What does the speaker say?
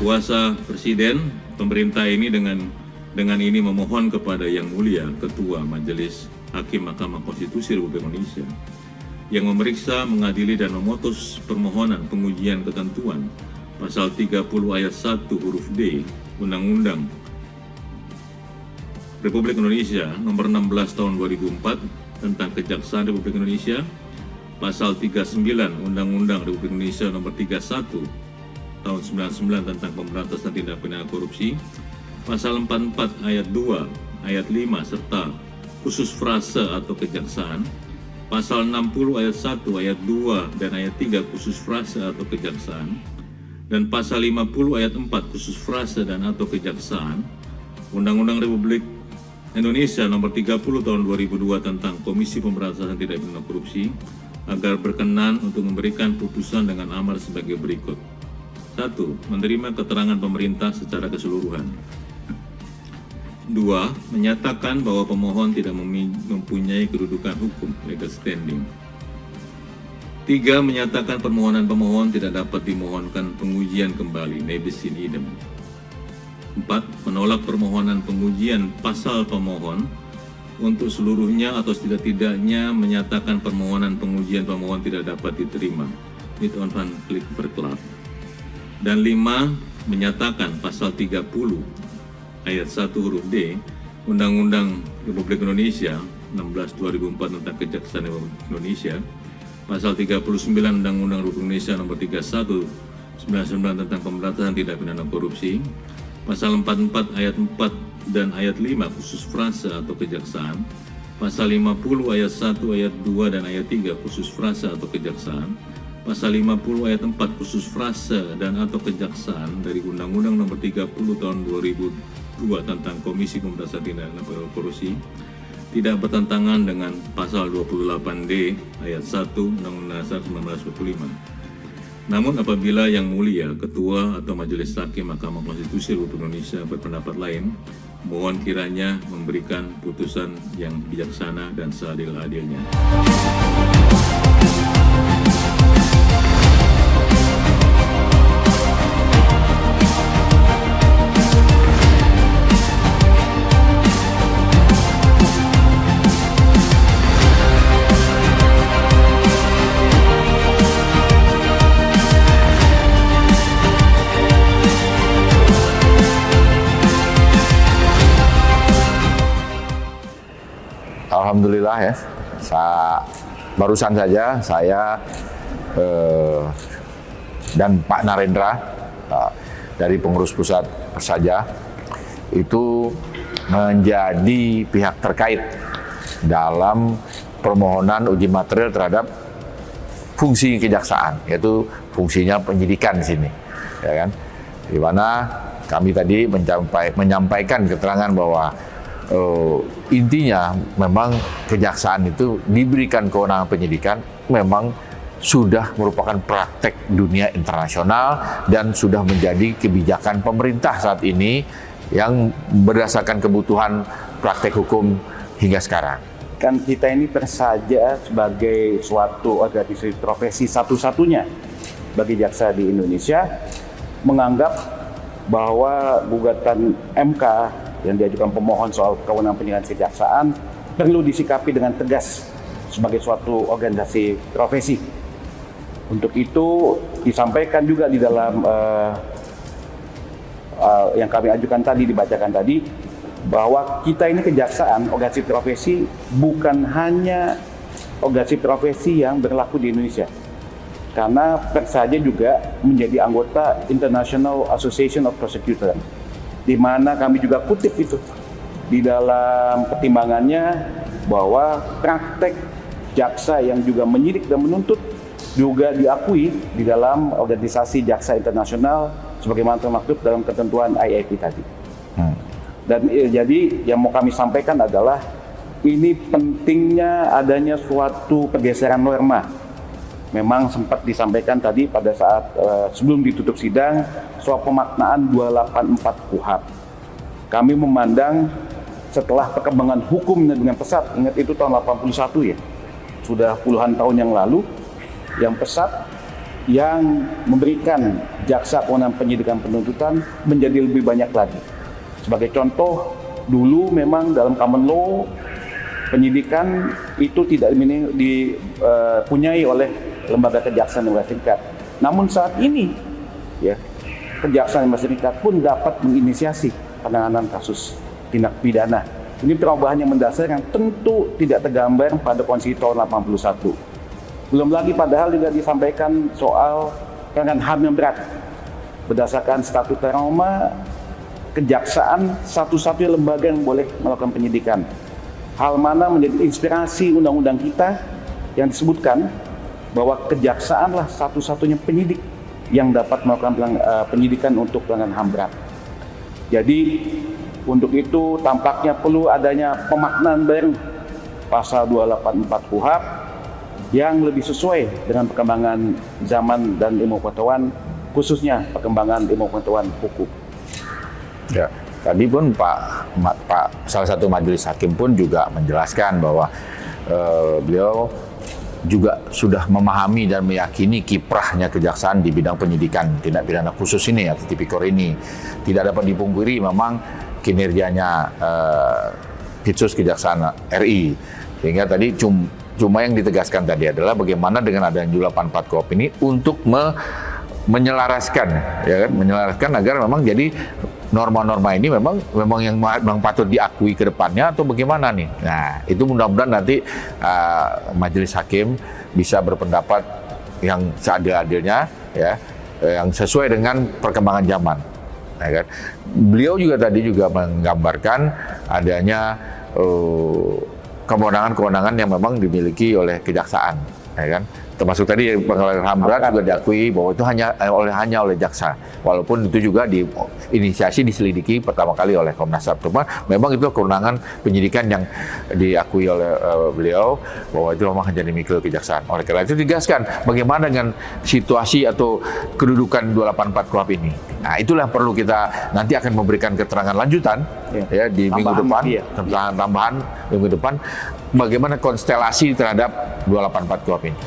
Kuasa Presiden, pemerintah ini dengan ini memohon kepada Yang Mulia Ketua Majelis Hakim Mahkamah Konstitusi Republik Indonesia yang memeriksa, mengadili, dan memutus permohonan pengujian ketentuan Pasal 30 Ayat 1 huruf D Undang-Undang Republik Indonesia Nomor 16 Tahun 2004 tentang Kejaksaan Republik Indonesia, Pasal 39 Undang-Undang Republik Indonesia Nomor 31 Tahun 99 tentang Pemberantasan Tindak Pidana Korupsi, Pasal 44 Ayat 2, Ayat 5 serta khusus frase atau kejaksaan, Pasal 60 Ayat 1, Ayat 2 dan Ayat 3 khusus frase atau kejaksaan, dan Pasal 50 Ayat 4 khusus frase dan atau kejaksaan, Undang-Undang Republik Indonesia Nomor 30 Tahun 2002 tentang Komisi Pemberantasan Tindak Pidana Korupsi agar berkenan untuk memberikan putusan dengan amar sebagai berikut. 1. Menerima keterangan pemerintah secara keseluruhan. 2. Menyatakan bahwa pemohon tidak mempunyai kedudukan hukum legal standing. 3. Menyatakan permohonan pemohon tidak dapat dimohonkan pengujian kembali nebis in idem. 4. Menolak permohonan pengujian pasal pemohon untuk seluruhnya atau setidak-tidaknya menyatakan permohonan pengujian pemohon tidak dapat diterima. It on van klik verklaar. Dan 5. Menyatakan pasal 30 ayat 1 huruf D Undang-Undang Republik Indonesia 16/2004 tentang Kejaksaan Republik Indonesia, pasal 39 Undang-Undang Republik Indonesia Nomor 31/99 tentang Pemberantasan Tindak Pidana Korupsi, pasal 44 ayat 4 dan ayat 5 khusus frase atau kejaksaan, pasal 50 ayat 1 ayat 2 dan ayat 3 khusus frase atau kejaksaan, Pasal 50 ayat 4 khusus frase dan atau kejaksaan dari Undang-Undang Nomor 30 Tahun 2002 tentang Komisi Pemberantasan Tindak Pidana Korupsi tidak bertentangan dengan Pasal 28D ayat 1 Undang-Undang Dasar 1945. Namun apabila Yang Mulia Ketua atau Majelis Hakim Mahkamah Konstitusi Republik Indonesia berpendapat lain, mohon kiranya memberikan putusan yang bijaksana dan seadil-adilnya. Alhamdulillah ya, barusan saja saya dan Pak Narendra dari pengurus pusat Persaja itu menjadi pihak terkait dalam permohonan uji material terhadap fungsi kejaksaan, yaitu fungsinya penyidikan di sini, ya kan? Di mana kami tadi menyampaikan keterangan bahwa intinya memang kejaksaan itu diberikan kewenangan penyidikan memang sudah merupakan praktek dunia internasional dan sudah menjadi kebijakan pemerintah saat ini yang berdasarkan kebutuhan praktek hukum hingga sekarang. Kan kita ini Persaja sebagai suatu organisasi profesi satu-satunya bagi jaksa di Indonesia menganggap bahwa gugatan MK yang diajukan pemohon soal kewenangan penyidikan kejaksaan perlu disikapi dengan tegas sebagai suatu organisasi profesi. Untuk itu disampaikan juga di dalam yang kami ajukan tadi, dibacakan tadi, bahwa kita ini kejaksaan, organisasi profesi, bukan hanya organisasi profesi yang berlaku di Indonesia. Karena Persaja juga menjadi anggota International Association of Prosecutors, di mana kami juga kutip itu di dalam pertimbangannya bahwa praktek jaksa yang juga menyidik dan menuntut juga diakui di dalam organisasi jaksa internasional sebagaimana termaktub dalam ketentuan IIP tadi. Dan jadi yang mau kami sampaikan adalah ini pentingnya adanya suatu pergeseran norma. Memang sempat disampaikan tadi pada saat sebelum ditutup sidang soal pemaknaan 284 KUHP. Kami memandang setelah perkembangan hukum dengan pesat, ingat itu tahun 81 ya, sudah puluhan tahun yang lalu, yang pesat yang memberikan jaksa kewenangan penyidikan penuntutan menjadi lebih banyak lagi. Sebagai contoh, dulu memang dalam common law penyidikan itu tidak dipunyai oleh lembaga kejaksaan Amerika Serikat. Namun saat ini, ya, kejaksaan Amerika Serikat pun dapat menginisiasi penanganan kasus tindak pidana. Ini perubahan yang mendasar yang tentu tidak tergambar pada konstitusi tahun 81. Belum lagi padahal juga disampaikan soal pelanggaran HAM yang berat. Berdasarkan statuta Roma, kejaksaan satu-satunya lembaga yang boleh melakukan penyidikan. Hal mana menjadi inspirasi undang-undang kita yang disebutkan bahwa kejaksaanlah satu-satunya penyidik yang dapat melakukan penyidikan untuk pelanggaran HAM berat. Jadi untuk itu tampaknya perlu adanya pemaknaan baru pasal 284 KUHP yang lebih sesuai dengan perkembangan zaman dan ilmu pengetahuan, khususnya perkembangan ilmu pengetahuan hukum. Ya, tadi pun salah satu majelis hakim pun juga menjelaskan bahwa beliau juga sudah memahami dan meyakini kiprahnya kejaksaan di bidang penyidikan tindak pidana khusus ini atau tipikor ini. Tidak dapat dipungkiri memang kinerjanya Ditsus Kejaksaan RI. Sehingga tadi cuma yang ditegaskan tadi adalah bagaimana dengan adanya 284 KUHP ini untuk menyelaraskan, ya kan, menyelaraskan agar memang jadi norma-norma ini memang yang patut diakui ke depannya atau bagaimana nih. Nah, itu mudah-mudahan nanti majelis hakim bisa berpendapat yang seadil-adilnya, ya, yang sesuai dengan perkembangan zaman. Ya kan? Beliau juga tadi menggambarkan adanya kewenangan-kewenangan yang memang dimiliki oleh kejaksaan, ya kan? Termasuk tadi pelanggaran HAM berat juga diakui bahwa itu hanya oleh jaksa, walaupun itu juga diinisiasi diselidiki pertama kali oleh Komnas HAM. Cuma memang itu kewenangan penyidikan yang diakui oleh beliau bahwa itu memang hanya dimiliki kejaksaan. Oleh karena itu digaskan bagaimana dengan situasi atau kedudukan 284 KUHP ini. Nah, itulah perlu kita nanti akan memberikan keterangan lanjutan ya di minggu depan, tambahan minggu depan bagaimana konstelasi terhadap 284 KUHP ini.